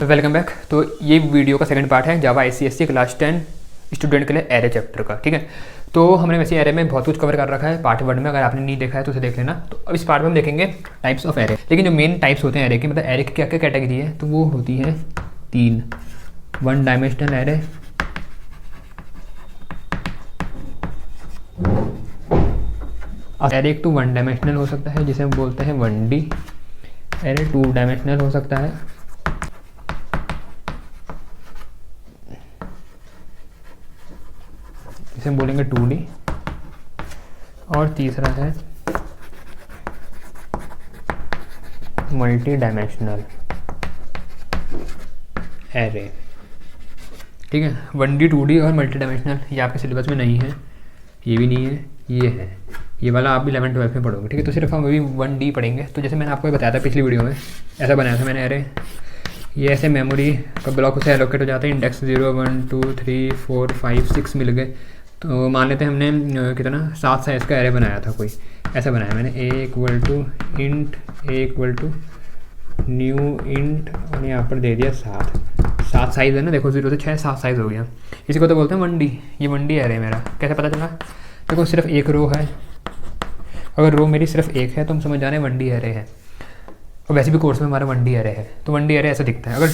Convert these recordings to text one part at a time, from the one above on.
तो welcome back. तो ये वीडियो का सेकंड पार्ट है जावा ICSE क्लास 10 स्टूडेंट के लिए एरे चैप्टर का। ठीक है, तो हमने वैसे एरे में बहुत कुछ कवर कर रखा है पार्ट 1 में। अगर आपने नहीं देखा है तो उसे देख लेना। तो अब इस पार्ट में हम देखेंगे टाइप्स ऑफ एरे। लेकिन जो मेन टाइप्स होते हैं एरे के, मतलब एरे की क्या क्या कैटेगरी है, तो वो होती है 3। 1 डायमेंशनल एरे, एरे एक तो 1 डायमेंशनल हो सकता है जिसे हम बोलते हैं 1D। एरे 2 डायमेंशनल हो सकता है, इसे हम बोलेंगे 2D। और तीसरा है मल्टी डायमेंशनल एरे। ठीक है, 1D 2D और मल्टी डायमेंशनल ये आपके सिलेबस में नहीं है, ये भी नहीं है, ये है। ये वाला आप भी 11-12 में पढ़ोगे। ठीक है, तो सिर्फ हम अभी 1D पढ़ेंगे। तो जैसे मैंने आपको बताया था पिछली वीडियो में, ऐसा बनाया था मैंने एरे। ये ऐसे मेमोरी का ब्लॉक उसे एलोकेट हो जाता है, इंडेक्स 0 1 2 3 4 5 6 मिल गए। तो मान लेते हैं हमने कितना 7 साइज़ का एरे बनाया था, कोई ऐसा बनाया मैंने। A = int, A = new int, और यहाँ पर दे दिया 7 साइज़ है ना, देखो 0 से 6 7 साइज़ हो गया। इसी को तो बोलते हैं 1D। ये 1D एरे मेरा कैसे पता चला? देखो सिर्फ एक रो है, अगर रो मेरी सिर्फ एक है तो हम समझ जाने 1D एरे है। और वैसे भी कोर्स में हमारा 1D एरे है, तो 1D एरे ऐसा दिखता है। अगर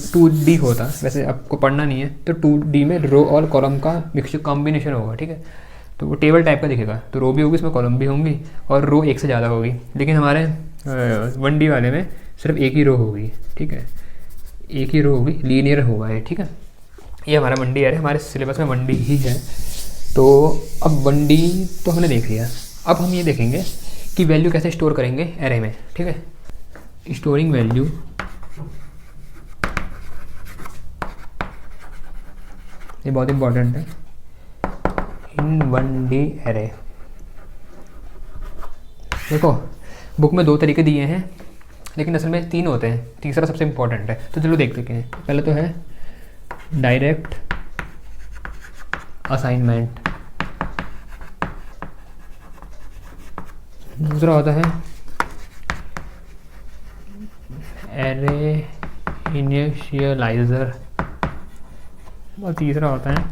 2D होता, वैसे आपको पढ़ना नहीं है, तो 2D में रो और कॉलम का मिक्सचर कॉम्बिनेशन होगा। ठीक है, तो वो टेबल टाइप का दिखेगा, तो रो भी होगी, इसमें कॉलम भी होंगी, और रो एक से ज़्यादा होगी। लेकिन हमारे 1D वाले में सिर्फ एक ही रो होगी। ठीक है, एक ही रो होगी, लीनियर होगा ये। ठीक है, ये हमारा 1D एरे, हमारे सिलेबस में 1D ही है। तो अब 1D तो हमने देख लिया। अब हम ये देखेंगे कि वैल्यू कैसे स्टोर करेंगे एरे में। ठीक है, स्टोरिंग वैल्यू ये बहुत इंपॉर्टेंट है इन 1D एरे। देखो बुक में 2 तरीके दिए हैं, लेकिन असल में 3 होते हैं, तीसरा सबसे इंपॉर्टेंट है। तो चलो देखते हैं। पहले तो है डायरेक्ट असाइनमेंट, दूसरा होता है एरे इनिशियलाइजर, और तीसरा होता है,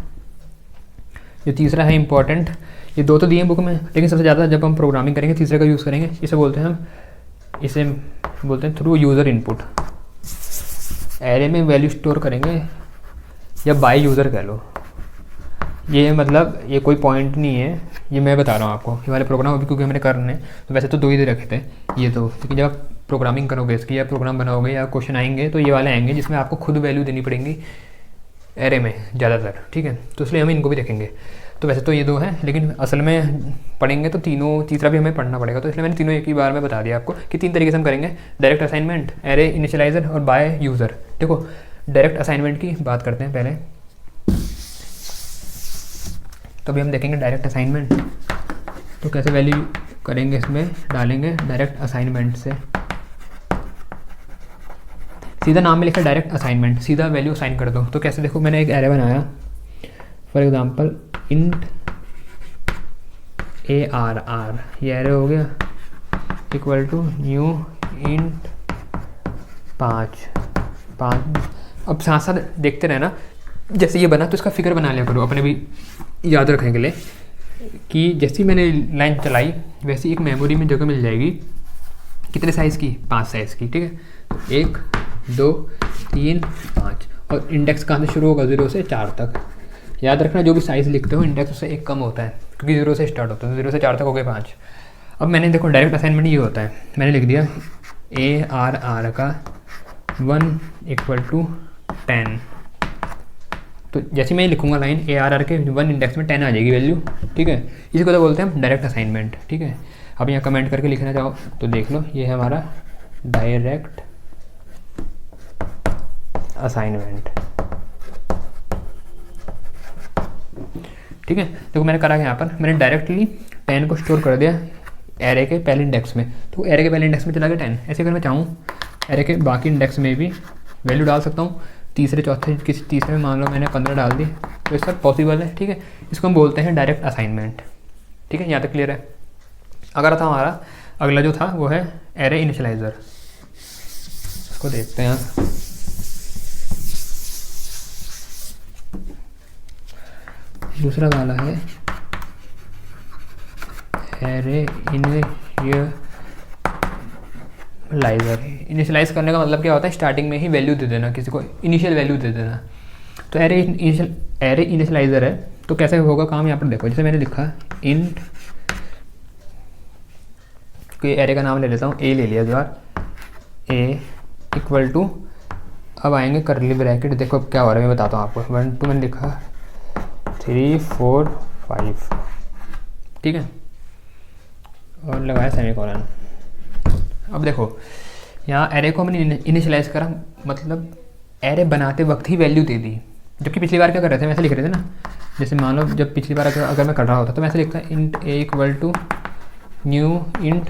ये तीसरा है इम्पॉर्टेंट। ये 2 तो दिए हैं बुक में, लेकिन सबसे ज़्यादा जब हम प्रोग्रामिंग करेंगे तीसरे का यूज़ करेंगे। इसे बोलते हैं थ्रू यूज़र इनपुट। एरे में वैल्यू स्टोर करेंगे, या बाय यूज़र कह लो। ये मतलब ये कोई पॉइंट नहीं है, ये मैं बता रहा हूँ आपको। ये वाले प्रोग्राम अभी क्योंकि हमने करने, तो वैसे तो 2 ही रखे थे ये तो, लेकिन जब आप प्रोग्रामिंग करोगे इसकी, या प्रोग्राम बनाओगे या क्वेश्चन आएंगे, तो ये वाले आएंगे जिसमें आपको खुद वैल्यू देनी पड़ेंगी एरे में ज़्यादातर। ठीक है, तो इसलिए हम इनको भी देखेंगे। तो वैसे तो ये 2 हैं, लेकिन असल में पढ़ेंगे तो तीसरा भी हमें पढ़ना पड़ेगा। तो इसलिए मैंने तीनों एक ही बार में बता दिया आपको कि 3 तरीके से हम करेंगे, डायरेक्ट असाइनमेंट, एरे इनिशियलाइजर और बाय यूज़र। देखो डायरेक्ट असाइनमेंट की बात करते हैं पहले। तो अभी हम देखेंगे डायरेक्ट असाइनमेंट। तो कैसे वैल्यू करेंगे, इसमें डालेंगे डायरेक्ट असाइनमेंट से। सीधा नाम में लिखा डायरेक्ट असाइनमेंट, सीधा वैल्यू असाइन कर दो। तो कैसे, देखो मैंने एक एरे बनाया, फॉर एग्जांपल इंट ARR, ये एरे हो गया, = न्यू इंट 5। अब साथ साथ देखते रहना, जैसे ये बना तो इसका फिगर बना लिया करो अपने भी याद रखने के लिए, कि जैसी मैंने लाइन चलाई वैसी एक मेमोरी में जगह मिल जाएगी। कितने साइज़ की? 5 साइज़ की। ठीक है, तो 1 2 3 5, और इंडेक्स कहाँ से शुरू होगा? 0 से 4 तक। याद रखना, जो भी साइज़ लिखते हो इंडेक्स उससे 1 कम होता है, क्योंकि 0 से स्टार्ट होता है। 0 से 4 तक हो गए 5। अब मैंने देखो डायरेक्ट असाइनमेंट ये होता है, मैंने लिख दिया ARR का 1 = 10। तो जैसे मैं लिखूंगा लाइन, ARR के 1 इंडेक्स में 10 आ जाएगी वैल्यू। ठीक है, इसी को तो बोलते हैं हम डायरेक्ट असाइनमेंट। ठीक है, अब यहाँ कमेंट करके लिखना चाहो तो देख लो, ये है हमारा डायरेक्ट असाइनमेंट। ठीक है, देखो मैंने करा यहाँ पर, मैंने डायरेक्टली 10 को स्टोर कर दिया एरे के पहले इंडेक्स में। तो एरे के पहले इंडेक्स में चला गया 10। ऐसे अगर मैं चाहूँ एरे के बाकी इंडेक्स में भी वैल्यू डाल सकता हूँ। तीसरे चौथे किसी तीसरे में मान लो मैंने 15 डाल दी, तो इसका पॉसिबल है। ठीक है, इसको हम बोलते हैं डायरेक्ट असाइनमेंट। ठीक है, यहाँ तक क्लियर है। अगर था हमारा अगला जो था वो है एरे इनिशियलाइजर। इसको देखते हैं। दूसरा वाला है एरे इनिशियलाइज करने का मतलब क्या होता है, स्टार्टिंग में ही वैल्यू दे देना, किसी को इनिशियल वैल्यू दे देना। तो एरे इनिशियलाइजर है, तो कैसे होगा काम यहाँ पर देखो। जैसे मैंने लिखा इंट, कोई एरे का नाम ले लेता हूँ, ए ले लिया इस बार, ए इक्वल टू, अब आएंगे करली ब्रैकेट, देखो अब क्या हो रहा है मैं बताता हूँ आपको। 1 2 मैंने लिखा 3 4 5, ठीक है, और लगाया सेमीकोलन। अब देखो यहाँ एरे को हमने इनिशियलाइज करा, मतलब एरे बनाते वक्त ही वैल्यू दे दी, जबकि पिछली बार क्या कर रहे थे, हम ऐसे लिख रहे थे ना। जैसे मान लो जब पिछली बार अगर मैं कर रहा होता तो मैं ऐसे लिखता int A equal to new int,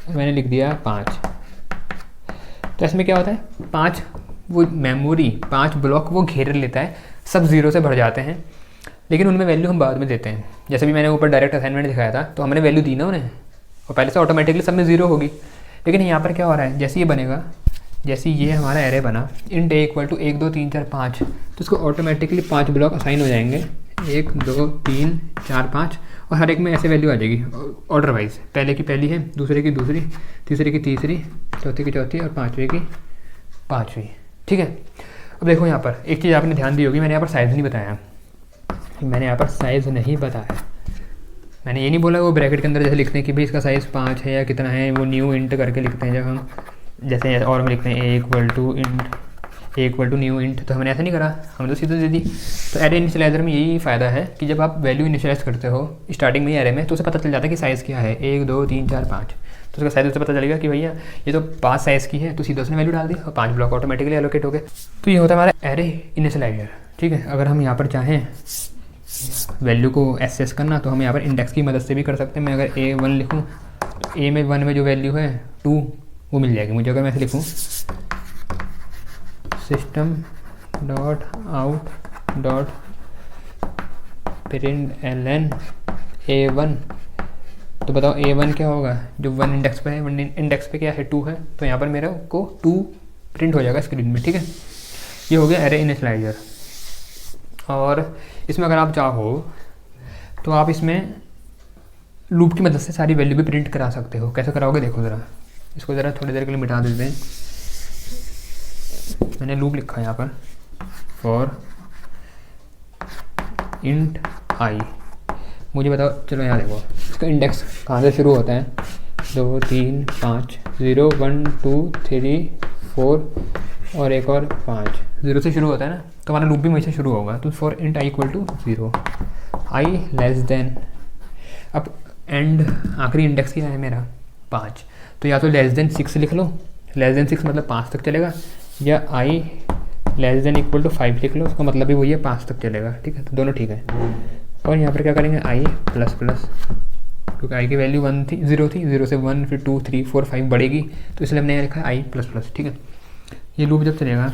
मैंने लिख दिया 5। तो इसमें क्या होता है, 5 वो मेमोरी 5 ब्लॉक वो घेर लेता है, सब ज़ीरो से भर जाते हैं, लेकिन उनमें वैल्यू हम बाद में देते हैं। जैसे भी मैंने ऊपर डायरेक्ट असाइनमेंट दिखाया था, तो हमने वैल्यू दी ना उन्हें, और पहले से ऑटोमेटिकली सब में ज़ीरो होगी। लेकिन यहाँ पर क्या हो रहा है, जैसे ये बनेगा, जैसे ये हमारा एरे बना इंट ए इक्वल टू 1 2 3 4 5, तो इसको ऑटोमेटिकली 5 ब्लॉक असाइन हो जाएंगे, 1 2 3 4 5, और हर एक में ऐसे वैल्यू आ जाएगी ऑर्डर वाइज। पहले की पहली है, दूसरे की दूसरी, तीसरे की तीसरी, चौथे की चौथी, और पाँचवें की पाँचवीं, ठीक है। अब देखो यहाँ पर एक चीज़ आपने ध्यान दी होगी, मैंने यहाँ पर साइज़ नहीं बताया, मैंने ये नहीं बोला वो ब्रैकेट के अंदर जैसे लिखते हैं कि भाई इसका साइज़ 5 है या कितना है, वो न्यू इंट करके लिखते हैं जब हम, जैसे और हम लिखते हैं ए इक्वल टू न्यू इंट, तो हमने ऐसा नहीं करा, हमने तो सीधे दे दी। तो एरे इनिशियलाइजर में यही फ़ायदा है कि जब आप वैल्यू इनिशियलाइज करते हो स्टार्टिंग में ही एरे में, तो उसे पता चल जाता है कि साइज़ क्या है, 1 2 3 4 5, तो उसका साइज़ उसे पता चलेगा कि भैया ये तो 5 साइज़ की है, तो सीधा उसने वैल्यू डाल दी और 5 ब्लॉक ऑटोमेटिकली एलोकेट हो गए। तो ये होता है हमारा एरे इनिशियलाइजर, ठीक है। अगर हम यहाँ पर चाहें वैल्यू को एक्सेस करना, तो हम यहाँ पर इंडेक्स की मदद से भी कर सकते हैं। मैं अगर A1 लिखूँ, तो ए में 1 में जो वैल्यू है 2 वो मिल जाएगी मुझे। अगर मैं ऐसे लिखूँ system dot out dot println A1, तो बताओ A1 क्या होगा, जो 1 इंडेक्स पे है, 1 इंडेक्स पे क्या है 2 है, तो यहाँ पर मेरा को 2 प्रिंट हो जाएगा स्क्रीन में, ठीक है। ये हो गया एरे इनिशियलाइजर। और इसमें अगर आप चाहो तो आप इसमें लूप की मदद से सारी वैल्यू भी प्रिंट करा सकते हो। कैसे कराओगे देखो ज़रा, इसको ज़रा थोड़ी देर के लिए मिटा देते हैं। मैंने लूप लिखा है यहाँ पर, फॉर इंट आई, मुझे बताओ, चलो यहाँ देखो इसका इंडेक्स कहाँ से शुरू होता है, 2 3 5 0 1 2 3 4 और एक और 5, 0 से शुरू होता है ना, तो हमारा लूप भी वहीं से शुरू होगा। तो for int I equal to 0, I less than, अब एंड आखिरी इंडेक्स क्या है मेरा 5, तो या तो लेस देन 6 लिख लो, लेस देन 6 मतलब 5 तक चलेगा, या आई लेस देन इक्वल टू 5 लिख लो, उसका मतलब भी वही है 5 तक चलेगा, ठीक है। तो दोनों ठीक है। और यहाँ पर क्या करेंगे, आई प्लस प्लस, क्योंकि आई की वैल्यू 1 थी, 0 थी, 0 से 1 फिर 2 3 4 5 बढ़ेगी, तो इसलिए हमने यहाँ लिखा है आई प्लस प्लस, ठीक है। ये लूप जब चलेगा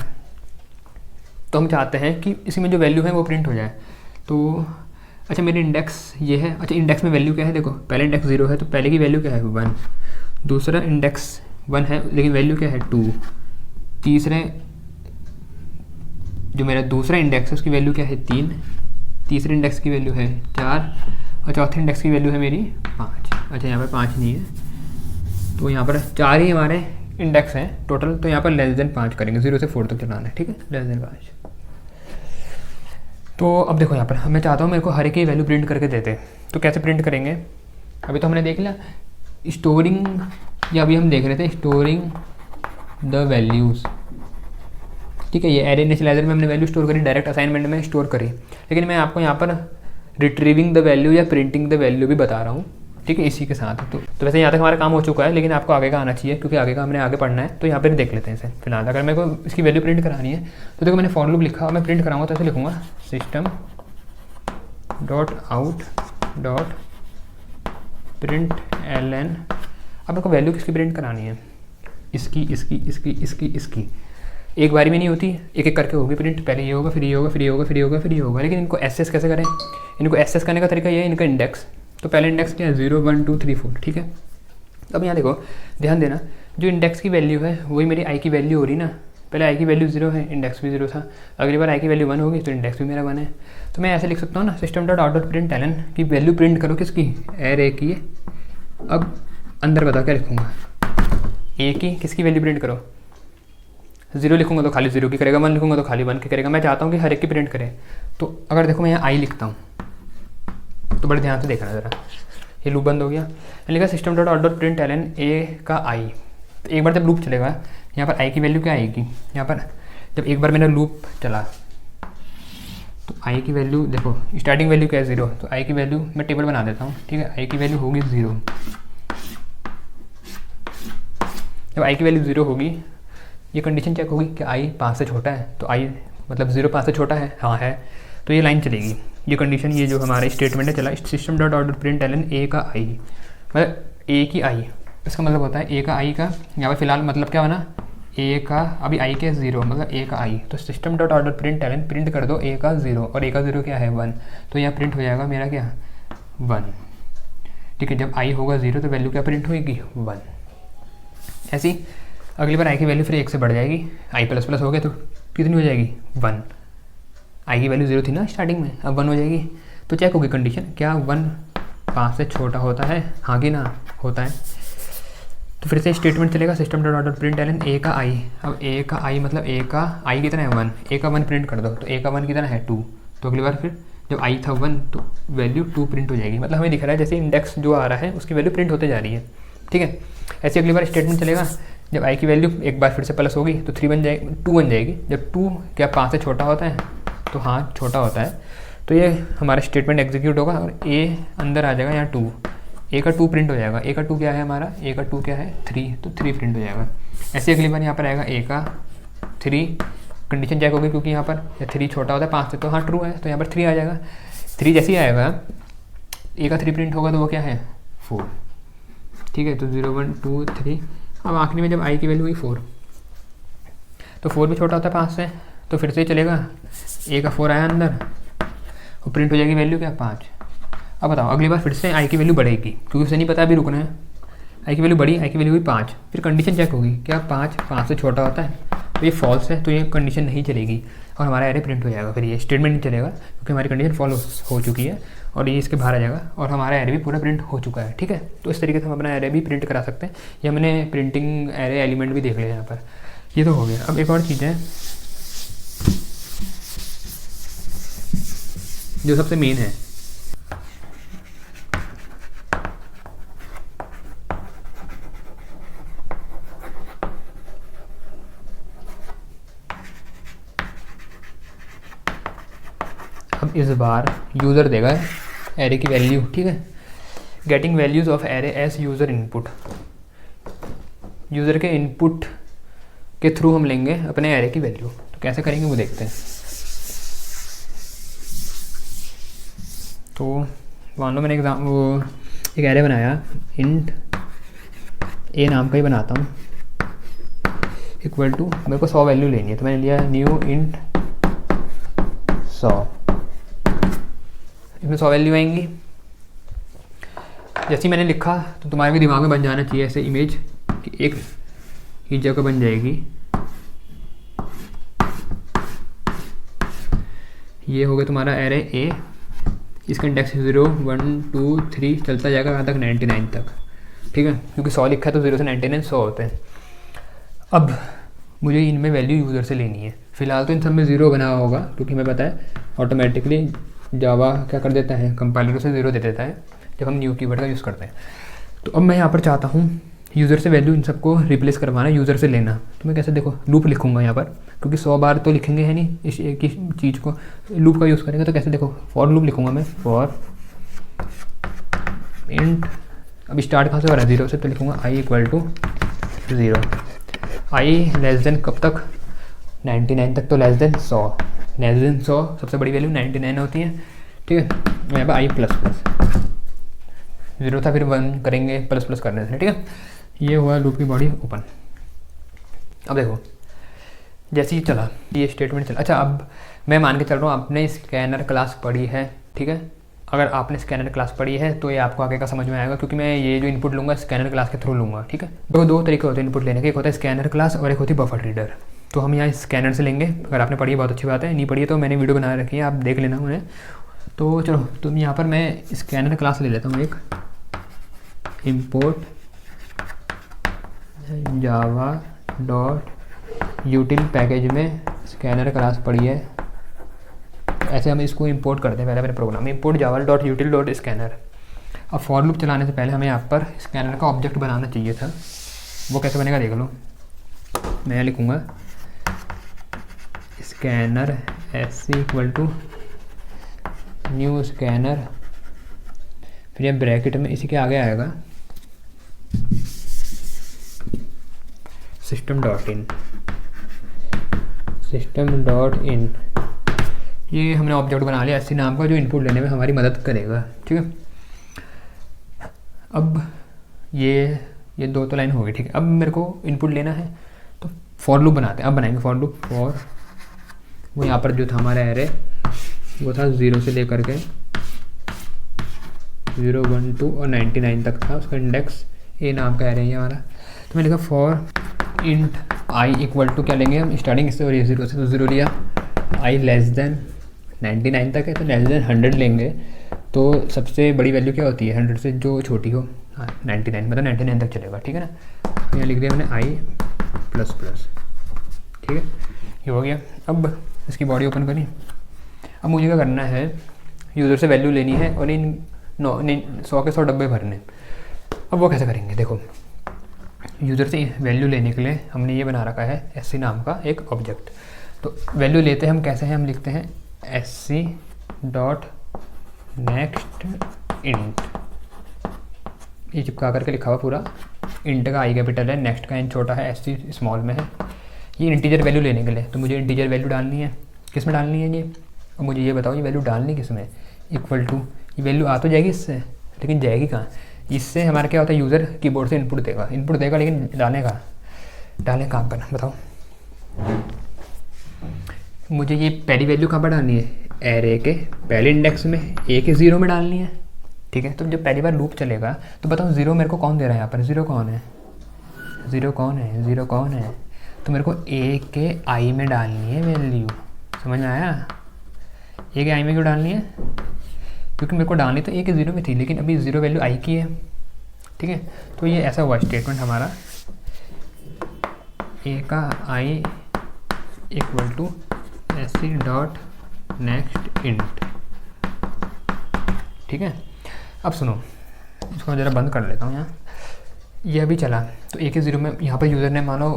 तो हम चाहते हैं कि इसी में जो वैल्यू है वो प्रिंट हो जाए। तो अच्छा मेरी इंडेक्स ये है, अच्छा इंडेक्स में वैल्यू क्या है, देखो पहले इंडेक्स 0 है तो पहले की वैल्यू क्या है 1, दूसरा इंडेक्स 1 है लेकिन वैल्यू क्या है 2, तीसरे जो मेरा दूसरा इंडेक्स है उसकी वैल्यू क्या है 3, तीसरे इंडेक्स की वैल्यू है 4, और चौथे इंडेक्स की वैल्यू है मेरी 5। अच्छा यहाँ पर 5 नहीं है, तो यहाँ पर 4 ही हमारे इंडेक्स हैं टोटल, तो यहाँ पर लेस देन 5 करेंगे, 0 से 4 तक चलाना है, ठीक है, लेस देन 5। तो अब देखो यहाँ पर मैं चाहता हूँ मेरे को हर एक की वैल्यू प्रिंट करके देते, तो कैसे प्रिंट करेंगे, अभी तो हमने देख लिया स्टोरिंग, या अभी हम देख रहे थे स्टोरिंग द वैल्यूज़, ठीक है। ये एरे इनिशियलाइजर में हमने वैल्यू स्टोर करी, डायरेक्ट असाइनमेंट में स्टोर करी, लेकिन मैं आपको यहाँ पर रिट्रीविंग द वैल्यू या प्रिंटिंग द वैल्यू भी बता रहा हूँ, ठीक है, इसी के साथ। तो वैसे यहाँ तक हमारा काम हो चुका है, लेकिन आपको आगे का आना चाहिए क्योंकि आगे का हमने आगे पढ़ना है। तो यहाँ पर देख लेते हैं इसे फिलहाल। अगर मेरे को इसकी वैल्यू प्रिंट करानी है तो देखो मैंने फॉर लूप लिखा, मैं प्रिंट कराऊंगा तो ऐसे लिखूँगा system dot out dot print L N. अब मेरे को वैल्यू किसकी प्रिंट करानी है, इसकी इसकी इसकी इसकी इसकी, एक बारी में नहीं होती, एक एक करके होगी प्रिंट, पहले ये होगा फिर ये होगा फिर ये होगा फिर ये होगा फिर ये होगा। लेकिन इनको एक्सेस कैसे करें, इनको एक्सेस करने का तरीका ये है, इनका इंडेक्स, तो पहले इंडेक्स क्या है 0 1 2 3 4, ठीक है। अब यहाँ देखो ध्यान देना, जो इंडेक्स की वैल्यू है वही मेरी आई की वैल्यू हो रही ना, पहले आई की वैल्यू 0 है, इंडेक्स भी 0 था, अगली बार आई की वैल्यू 1 होगी तो इंडेक्स भी मेरा 1 है। तो मैं ऐसे लिख सकता हूँ ना, system dot out dot print L N की वैल्यू प्रिंट करो किसकी, एरे की। अब अंदर बताओ क्या लिखूँगा, ए की किसकी वैल्यू प्रिंट करो, 0 लिखूँगा तो खाली 0 की करेगा, 1 लिखूँगा तो खाली 1 की करेगा। मैं चाहता हूँ कि हर एक की प्रिंट करे। तो अगर देखो मैं यहाँ आई लिखता हूँ तो बड़े ध्यान से देखना ज़रा, ये लूप बंद हो गया। मैंने लिखा system dot out dot print Elon a का आई। तो एक बार जब लूप चलेगा यहाँ पर आई की वैल्यू क्या आएगी, यहाँ पर जब एक बार मैंने लूप चला तो आई की वैल्यू देखो, स्टार्टिंग वैल्यू क्या है 0, तो आई की वैल्यू मैं टेबल बना देता हूँ, ठीक है। आई की वैल्यू होगी 0। जब आई की वैल्यू 0 होगी, ये कंडीशन चेक होगी कि आई 5 से छोटा है, तो आई मतलब 0 5 से छोटा है, हाँ है, तो ये लाइन चलेगी। ये कंडीशन, ये जो हमारा स्टेटमेंट है चला, system dot out dot print Elon a का आई, मतलब ए की आई, इसका मतलब होता है ए का आई का, यहाँ पर फिलहाल मतलब क्या बना, ए का अभी आई के 0 मतलब ए का आई, तो system dot out dot print L N print कर दो ए का 0, और ए का 0 क्या है 1, तो यहाँ प्रिंट हो जाएगा मेरा क्या 1, ठीक है। जब आई होगा 0 तो वैल्यू क्या प्रिंट होगी 1। ऐसी अगली बार आई की वैल्यू फिर 1 से बढ़ जाएगी, आई प्लस प्लस हो गया तो कितनी हो जाएगी 1। आई की वैल्यू 0 थी ना स्टार्टिंग में, अब 1 हो जाएगी। तो चेक होगी कंडीशन, क्या 1 5 से छोटा होता है, हाँ कि ना होता है। तो फिर से स्टेटमेंट चलेगा system dot out dot print Elon a का आई। अब ए का आई मतलब ए का आई कितना है 1, ए का 1 प्रिंट कर दो, तो ए का 1 कितना है 2। तो अगली बार फिर जब आई था 1 तो वैल्यू 2 प्रिंट हो जाएगी, मतलब हमें दिख रहा है जैसे इंडेक्स जो आ रहा है उसकी वैल्यू प्रिंट होते जा रही है, ठीक है। ऐसे अगली बार स्टेटमेंट चलेगा, जब आई की वैल्यू एक बार फिर से प्लस होगी तो 3 बन जाएगी, 2 बन जाएगी। जब 2 क्या 5 से छोटा होता है, तो हाँ छोटा होता है, तो ये हमारा स्टेटमेंट एग्जीक्यूट होगा और ए अंदर आ जाएगा यहाँ 2, ए का 2 प्रिंट हो जाएगा। ए का 2 क्या है हमारा, ए का 2 क्या है 3, तो 3 प्रिंट हो जाएगा। ऐसे अगली बार यहाँ पर आएगा ए का 3, कंडीशन चेक होगी क्योंकि यहाँ पर 3 छोटा होता है 5 से, तो हाँ ट्रू है, तो यहाँ पर 3 आ जाएगा। 3 जैसे ही आएगा ए का 3 प्रिंट होगा तो वो क्या है 4, ठीक है। तो 0 1 2 3, अब आखिरी में जब आई की वैल्यू हुई 4, तो 4 भी छोटा होता है 5 से, तो फिर से चलेगा ए का 4 आया अंदर और प्रिंट हो जाएगी वैल्यू क्या 5। अब बताओ अगली बार फिर से आई की वैल्यू बढ़ेगी क्योंकि उसे नहीं पता अभी रुकना है, आई की वैल्यू बढ़ी, आई की वैल्यू हुई 5, फिर कंडीशन चेक होगी क्या 5 से छोटा होता है, तो ये फॉल्स है, तो ये कंडीशन नहीं चलेगी और हमारा एरे प्रिंट हो जाएगा। फिर ये स्टेटमेंट नहीं चलेगा क्योंकि हमारी कंडीशन फॉलो हो चुकी है और ये इसके बाहर आ जाएगा और हमारा एरे भी पूरा प्रिंट हो चुका है, ठीक है। तो इस तरीके से हम अपना एरे भी प्रिंट करा सकते हैं। ये हमने प्रिंटिंग एरे एलिमेंट भी देख लिया यहाँ पर, ये तो हो गया। अब एक और चीज़ है जो सबसे मेन है, अब इस बार यूज़र देगा एरे की वैल्यू, ठीक है। Getting values of array as user input, user के इनपुट के थ्रू हम लेंगे अपने एरे की वैल्यू। तो कैसे करेंगे वो देखते हैं। तो मान लो मैंने एक एरे बनाया, इंट ए नाम का ही बनाता हूँ, इक्वल टू मेरे को 100 वैल्यू लेनी है, तो मैंने लिया न्यू इंट 100, इसमें 100 वैल्यू आएंगी। जैसे ही मैंने लिखा तो तुम्हारे भी दिमाग में बन जाना चाहिए ऐसे इमेज कि एक ही जगह बन जाएगी, ये हो गया तुम्हारा एरे ए, इसका इंडेक्स 0 1 2 3 चलता जाएगा यहाँ तक 99 तक, ठीक है। क्योंकि 100 लिखा है तो 0 से 99 100 होते हैं। अब मुझे इनमें वैल्यू यूज़र से लेनी है। फिलहाल तो इन सब में 0 बना होगा क्योंकि हमें पता है ऑटोमेटिकली जावा क्या कर देता है, कंपाइलर से 0 दे देता है जब हम न्यू कीवर्ड का यूज़ करते हैं। तो अब मैं यहाँ पर चाहता हूँ यूज़र से वैल्यू इन सबको रिप्लेस करवाना, यूज़र से लेना। तो मैं कैसे, देखो लूप लिखूँगा यहाँ पर क्योंकि 100 बार तो लिखेंगे है नहीं इस एक ही चीज़ को, लूप का यूज़ करेंगे। तो कैसे, देखो फॉर लूप लिखूँगा मैं, फॉर इंट, अब स्टार्ट कहाँ से हो रहा है 0 से, तो लिखूँगा i equal to 0, I less than कब तक 99 तक, तो लेस देन 100, लेस देन 100 सबसे बड़ी वैल्यू 99 होती है, ठीक है। यहाँ पर आई प्लस प्लस 0 था फिर 1 करेंगे प्लस प्लस करने से, ठीक है। ये हुआ लूप की बॉडी ओपन। अब देखो जैसे ही चला ये स्टेटमेंट चला। अच्छा अब मैं मान के चल रहा हूँ आपने स्कैनर क्लास पढ़ी है, ठीक है। अगर आपने स्कैनर क्लास पढ़ी है तो ये आपको आगे का समझ में आएगा क्योंकि मैं ये जो इनपुट लूँगा स्कैनर क्लास के थ्रू लूँगा, ठीक है। दो तरीके होते हैं इनपुट लेने के, एक होता है स्कैनर क्लास और एक होती है बफर रीडर, तो हम यहाँ स्कैनर से लेंगे। अगर आपने पढ़ी है बहुत अच्छी बात है, नहीं पढ़ी है तो मैंने वीडियो बना रखी है, आप देख लेना उन्हें। तो चलो, तो यहाँ पर मैं स्कैनर क्लास ले लेता हूँ एक, import जावा डॉट यूटिल पैकेज में स्कैनर क्लास पड़ी है। ऐसे हम इसको इंपोर्ट करते हैं पहले अपने प्रोग्राम में, import Java dot यूटिल dot scanner. अब फॉर लूप चलाने से पहले हमें यहाँ पर स्कैनर का ऑब्जेक्ट बनाना चाहिए था, वो कैसे बनेगा देख लो। मैं लिखूँगा scanner S equal to new scanner, फिर ये ब्रैकेट में इसी के आगे आएगा सिस्टम डॉट इन। ये हमने ऑब्जेक्ट बना लिया ऐसी नाम का, जो इनपुट लेने में हमारी मदद करेगा। ठीक है, अब ये 2 तो लाइन हो गई। ठीक है, अब मेरे को इनपुट लेना है तो फॉर लूप बनाते हैं। अब बनाएंगे फॉर लूप फॉर, वो यहाँ पर जो था हमारा एरे वो था 0 से लेकर के 0, 1, 2 और 99 तक था, उसका इंडेक्स ए नाम का एरे है हमारा। तो मैंने लिखा for int I equal to, क्या लेंगे हम स्टार्टिंग इससे और ये 0 से, तो 0 लिया, आई लेस देन 99 तक है तो लेस देन 100 लेंगे। तो सबसे बड़ी वैल्यू क्या होती है 100 से जो छोटी हो, 99 मतलब 99 तक चलेगा। ठीक है ना, तो यहाँ लिख दिया मैंने आई प्लस प्लस। ठीक है, ये हो गया। अब इसकी बॉडी ओपन करी। अब मुझे क्या करना है, यूज़र से वैल्यू लेनी है और इन 100 के 100 डब्बे भरने। अब वो कैसे करेंगे देखो, यूज़र से वैल्यू लेने के लिए हमने ये बना रखा है SC नाम का एक ऑब्जेक्ट। तो वैल्यू लेते हैं हम कैसे हैं, हम लिखते हैं SC डॉट नेक्स्ट इंट, ये चिपका करके लिखा हुआ पूरा। इंट का आई कैपिटल है, नेक्स्ट का एन छोटा है, SC स्मॉल में है। ये इंटीजर वैल्यू लेने के लिए, तो मुझे इंटीजर वैल्यू डालनी है, किस में डालनी है ये, और मुझे ये बताओ ये वैल्यू डालनी किस में, इक्वल टू, ये वैल्यू आ तो जाएगी इससे, लेकिन जाएगी कहाँ, इससे हमारा क्या होता है यूज़र कीबोर्ड से इनपुट देगा लेकिन डालें कहाँ पर बताओ। मुझे ये पहली वैल्यू कहाँ पर डालनी है, एरे के पहले इंडेक्स में, ए के 0 में डालनी है। ठीक है, तो जब पहली बार लूप चलेगा तो बताओ 0 मेरे को कौन दे रहा है यहाँ पर, 0 कौन है, 0 कौन है, तो मेरे को ए के आई में डालनी है वैल्यू। समझ में आया, ए के आई में क्यों डालनी है, क्योंकि मेरे को डालनी तो ए के 0 में थी, लेकिन अभी 0 वैल्यू आई की है। ठीक है, तो ये ऐसा हुआ स्टेटमेंट हमारा, ए का i equal to SC dot next int. ठीक है, अब सुनो, इसको ज़रा बंद कर लेता हूँ यहाँ। ये अभी चला तो ए के 0 में यहाँ पर यूज़र ने मानो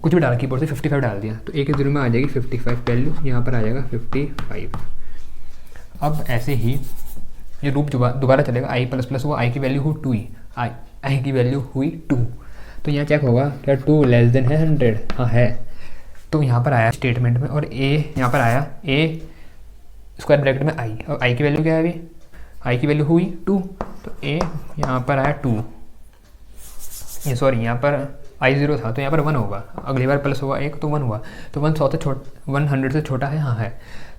कुछ भी डाला कीबोर्ड से 55 डाल दिया, तो ए के 0 में आ जाएगी 55 वैल्यू, यहाँ पर आ जाएगा 55। अब ऐसे ही ये लूप दोबारा चलेगा, आई प्लस प्लस हुआ, आई की वैल्यू हुई 2 ही, आई की वैल्यू हुई 2, तो यहाँ चेक होगा क्या 2 लेस देन है 100, हाँ है। तो यहाँ पर आया स्टेटमेंट में, और ए यहाँ पर आया, ए स्क्वायर ब्रैकेट में आई, और आई की वैल्यू क्या है अभी, आई की वैल्यू हुई 2, तो ए यहाँ पर आया 2, ये सॉरी यहाँ पर आई 0 था तो यहाँ पर 1 होगा, अगली बार प्लस हुआ 1 तो 1 हुआ, तो 100 से छोटा है, हाँ है।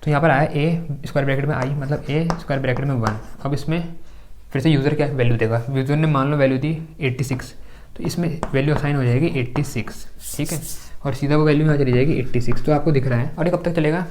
तो यहाँ पर आया ए स्क्वायर ब्रैकेट में आई मतलब ए स्क्वायर ब्रैकेट में 1। अब इसमें फिर से यूज़र क्या वैल्यू देगा, यूज़र ने मान लो वैल्यू दी 86, तो इसमें वैल्यू असाइन हो जाएगी 86। ठीक है, और सीधा वो वैल्यू यहाँ चली जाएगी 86, तो आपको दिख रहा है। और ये कब तक चलेगा,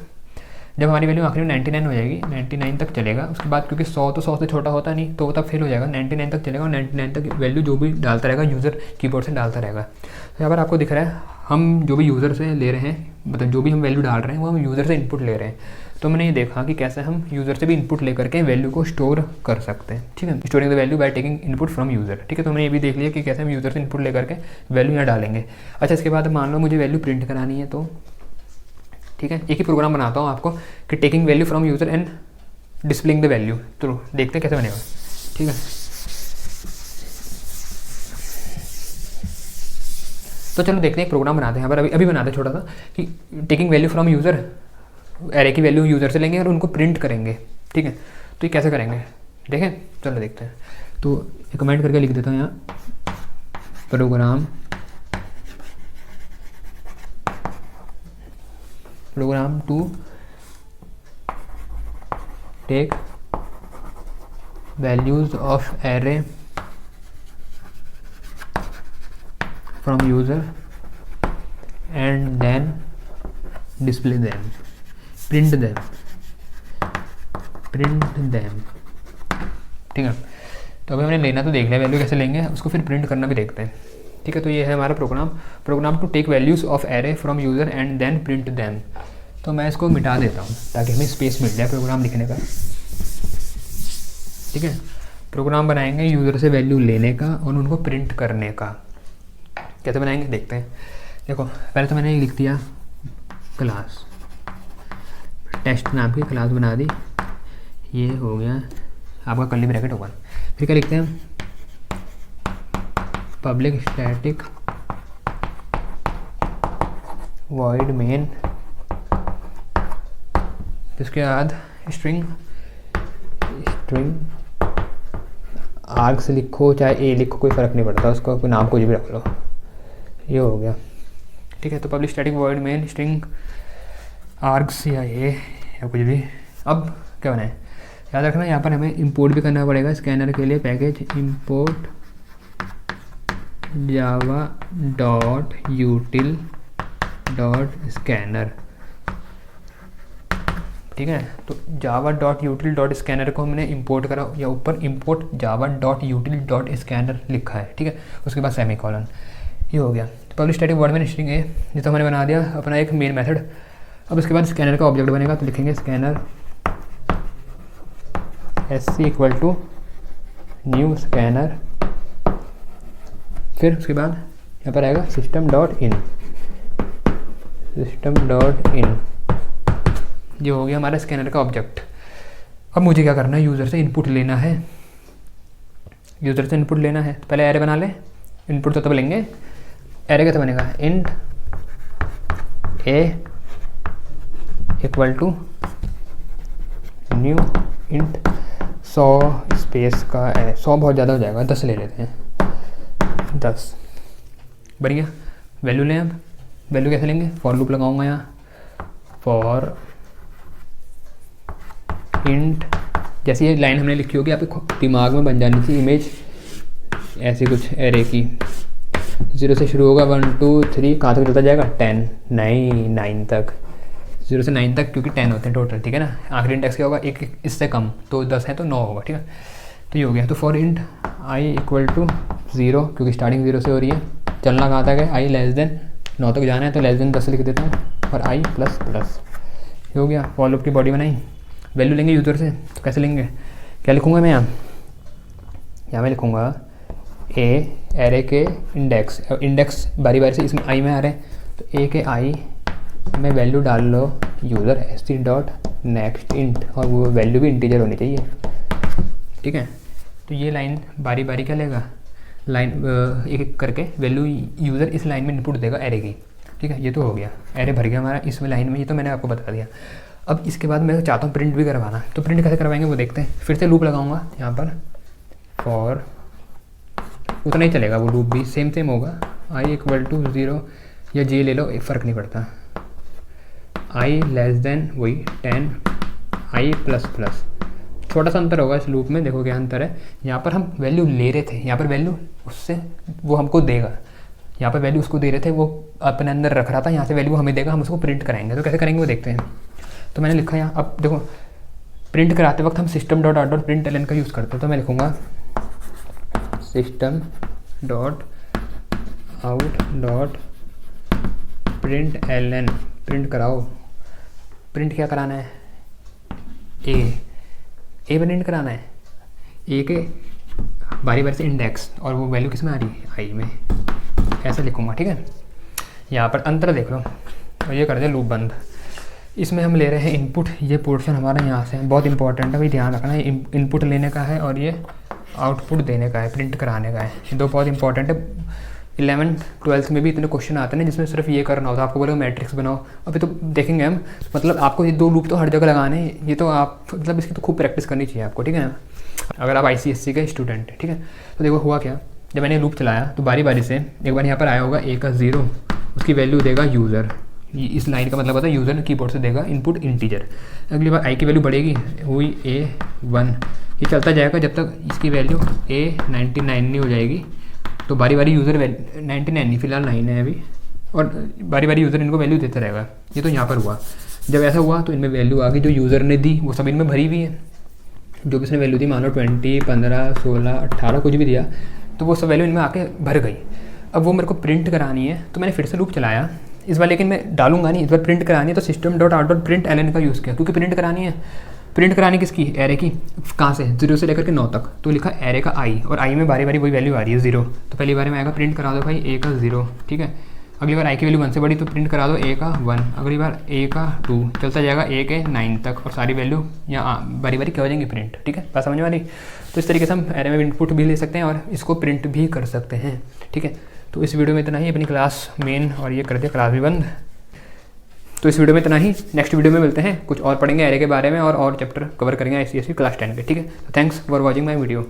जब हमारी वैल्यू आखिरी में 99 हो जाएगी, 99 तक चलेगा। उसके बाद क्योंकि 100 तो 100 से छोटा होता नहीं, तो वो तब फेल हो जाएगा, 99 तक चलेगा, और 99 तक वैल्यू जो भी डालता रहेगा यूज़र कीबोर्ड से डालता रहेगा। तो यहाँ पर आपको दिख रहा है हम जो भी यूज़र से ले रहे हैं, मतलब जो भी हम वैल्यू डाल रहे हैं वो हम यूज़र से इनपुट ले रहे हैं। तो मैंने ये देखा कि कैसे हम यूज़र से भी इनपुट लेकर के वैल्यू को स्टोर कर सकते हैं। ठीक है, storing the value by taking input from user. ठीक है, तो मैंने ये भी देख लिया कि कैसे हम यूज़र से इनपुट लेकर के वैल्यू यहाँ डालेंगे। अच्छा, इसके बाद मान लो मुझे वैल्यू प्रिंट करानी है, तो ठीक है, एक ही प्रोग्राम बनाता हूँ आपको कि taking value from user and displaying the value. तो देखते हैं कैसे बनेगा। ठीक है, तो चलो देखते हैं, एक प्रोग्राम बनाते हैं यहाँ पर, अभी बनाते हैं छोटा सा, कि taking value from user, array की वैल्यू यूज़र से लेंगे और उनको प्रिंट करेंगे। ठीक है, तो ये कैसे करेंगे देखें, चलो देखते हैं। तो कमेंट करके लिख देता हूँ यहाँ, program to take values of array from user and then display them, print them, ठीक है। तो अभी हमने लेना तो देख लिया, वैल्यू कैसे लेंगे, उसको फिर प्रिंट करना भी देखते हैं, ठीक है। तो ये है हमारा program to take values of array from user and then print them. तो मैं इसको मिटा देता हूँ ताकि हमें स्पेस मिल जाए प्रोग्राम लिखने का, ठीक है। प्रोग्राम बनाएंगे यूज़र से वैल्यू लेने का और उनको प्रिंट करने का। कैसे बनाएंगे देखते हैं। देखो पहले तो मैंने लिख दिया क्लास, टेस्ट नाम की क्लास बना दी, ये हो गया आपका कर्ली ब्रैकेट ओपन। फिर क्या लिखते हैं, पब्लिक स्टैटिक वॉइड मेन, इसके बाद स्ट्रिंग आर्ग्स लिखो चाहे ए लिखो, कोई फ़र्क नहीं पड़ता, उसका कोई नाम कुछ भी रख लो, ये हो गया, ठीक है। तो public static void main string args या ए या कुछ भी। अब क्या बनाए, याद रखना यहाँ पर हमें इंपोर्ट भी करना पड़ेगा स्कैनर के लिए, package import Java dot यूटिल dot scanner, ठीक है। तो जावा डॉट यूटिल डॉट स्कैनर को हमने इंपोर्ट करा, या ऊपर import Java dot यूटिल dot scanner लिखा है, ठीक है। उसके बाद सेमीकोलन, ये हो गया। तो पब्लिक स्टैटिक वर्ड में स्ट्रिंग है, ये तो हमने बना दिया अपना एक मेन मेथड। अब उसके बाद स्कैनर का ऑब्जेक्ट बनेगा, तो लिखेंगे scanner SC equal to new scanner, फिर उसके बाद यहाँ पर आएगा सिस्टम डॉट इन, ये हो गया हमारा स्कैनर का ऑब्जेक्ट। अब मुझे क्या करना है, यूज़र से इनपुट लेना है, तो पहले एरे बना ले, इनपुट तो तब लेंगे। एरे कैसे बनेगा, int A equal to new int 100 space का ए, 100 बहुत ज़्यादा हो जाएगा, 10 ले लेते हैं, 10 बढ़िया। वैल्यू लें, अब वैल्यू कैसे लेंगे, फॉर लूप लगाऊंगा यहाँ, फॉर इंट, जैसे ये लाइन हमने लिखी होगी आपके दिमाग में बन जानी चाहिए इमेज ऐसे कुछ एरे की। 0 से शुरू होगा, 1 2 3, कहाँ तक चलता जाएगा, 10 9 तक, 0 से 9 तक, क्योंकि 10 होते हैं टोटल, ठीक है ना। आखिरी इंडेक्स क्या होगा, एक इससे कम, तो 10 है तो 9 होगा, ठीक है। तो ये हो गया। तो for int I equal to 0, क्योंकि स्टार्टिंग 0 से हो रही है, चलना कहाँ तक है, आई लेस देन 9 तक जाना है, तो लेस देन 10 लिख देता हूँ, और आई प्लस प्लस, ये हो गया। फॉर लूप की बॉडी बनाई, वैल्यू लेंगे यूज़र से, तो कैसे लेंगे, क्या लिखूँगा मैं यहाँ मैं लिखूँगा एरे के इंडेक्स बारी बारी से इसमें आई में आ रहे हैं, तो ए के आई में वैल्यू डाल लो user SC dot next int, और वो वैल्यू भी इंटीजर होनी चाहिए, ठीक है। तो ये लाइन बारी बारी क्या लेगा, लाइन एक एक करके वैल्यू यूज़र इस लाइन में इनपुट देगा एरे की, ठीक है। ये तो हो गया, एरे भर गया हमारा इस लाइन में, ये तो मैंने आपको बता दिया। अब इसके बाद मैं चाहता हूँ प्रिंट भी करवाना, तो प्रिंट कैसे करवाएंगे वो देखते हैं। फिर से लूप लगाऊंगा यहाँ पर, फॉर उतना ही चलेगा, वो लूप भी सेम होगा, आई इक्वल टू 0 या जे ले लो, फ़र्क नहीं पड़ता, आई लेस देन वही 10, आई प्लस प्लस, छोटा सा अंतर होगा इस लूप में, देखो क्या अंतर है। यहाँ पर हम वैल्यू ले रहे थे, यहाँ पर वैल्यू उससे वो हमको देगा, यहाँ पर वैल्यू उसको दे रहे थे, वो अपने अंदर रख रहा था, यहाँ से वैल्यू हमें देगा, हम उसको प्रिंट कराएंगे। तो कैसे करेंगे वो देखते हैं। तो मैंने लिखा यहाँ, अब देखो प्रिंट कराते वक्त हम system dot out dot print L N का यूज़ करते हैं, तो मैं लिखूँगा system dot out dot print L N, print कराओ, प्रिंट क्या कराना है, ए प्रिंट कराना है, ए के बारी बारी से इंडेक्स, और वो वैल्यू किस में आ रही है, आई में, ऐसा लिखूँगा, ठीक है। यहाँ पर अंतर देख लो, और ये कर दे लूप बंद। इसमें हम ले रहे हैं इनपुट, ये पोर्शन हमारा यहाँ से बहुत इंपॉर्टेंट है भाई, ध्यान रखना है, इनपुट लेने का है और ये आउटपुट देने का है, प्रिंट कराने का है, ये दो बहुत इंपॉर्टेंट है। 11th 12th में भी इतने क्वेश्चन आते हैं जिसमें सिर्फ ये करना होता है, आपको बोलेगा मैट्रिक्स बनाओ, अभी तो देखेंगे हम, मतलब आपको ये 2 लूप तो हर जगह लगाने हैं, ये तो आप मतलब इसकी तो खूब प्रैक्टिस करनी चाहिए आपको, ठीक है ना, अगर आप ICSE के स्टूडेंट हैं, ठीक है। तो देखो हुआ क्या, जब मैंने लूप चलाया तो बारी बारी से एक बार यहाँ पर आया होगा A का 0, उसकी वैल्यू देगा यूज़र, इस लाइन का मतलब होता है यूज़र कीबोर्ड से देगा इनपुट इंटीजर। अगली बार आई की वैल्यू बढ़ेगी, हुई A1, ये चलता जाएगा जब तक इसकी वैल्यू A99 नहीं हो जाएगी। तो बारी बारी यूज़र 99 नहीं, फिलहाल 9 है अभी, और बारी बारी यूज़र इनको वैल्यू देता रहेगा। ये तो यहाँ पर हुआ, जब ऐसा हुआ तो इनमें वैल्यू आ गई जो यूज़र ने दी, वो सब इनमें भरी हुई है। जो भी उसने वैल्यू दी, मान लो 20, 15, 16, 18 कुछ भी दिया, तो वो सब वैल्यू इनमें आके भर गई। अब वो मेरे को प्रिंट करानी है, तो मैंने फिर से लूप चलाया इस बार, लेकिन मैं डालूंगा नहीं, इस बार प्रिंट करानी है तो system.out.println का यूज़ किया, क्योंकि प्रिंट करानी है। प्रिंट करानी किसकी? एरे की। कहाँ से? 0 से लेकर के 9 तक। तो लिखा एरे का आई, और आई में बारी बारी वही वैल्यू आ रही है 0। तो पहली बार में आएगा प्रिंट करा दो भाई ए का 0, ठीक है। अगली बार आई की वैल्यू 1 से बड़ी तो प्रिंट करा दो ए का 1, अगली बार ए का 2, चलता जाएगा ए के 9 तक, और सारी वैल्यू यहाँ बारी बारी क्या हो जाएंगी प्रिंट, ठीक है। बात समझ में आ रही? तो इस तरीके से हम एरे में इनपुट भी ले सकते हैं और इसको प्रिंट भी कर सकते हैं, ठीक है। तो इस वीडियो में इतना ही, अपनी क्लास मेन और ये कर दिया, क्लास भी बंद। तो इस वीडियो में इतना ही, नेक्स्ट वीडियो में मिलते हैं, कुछ और पढ़ेंगे एरे के बारे में और चैप्टर कवर करेंगे ICSE क्लास 10 के, ठीक है। Thanks for watching my video.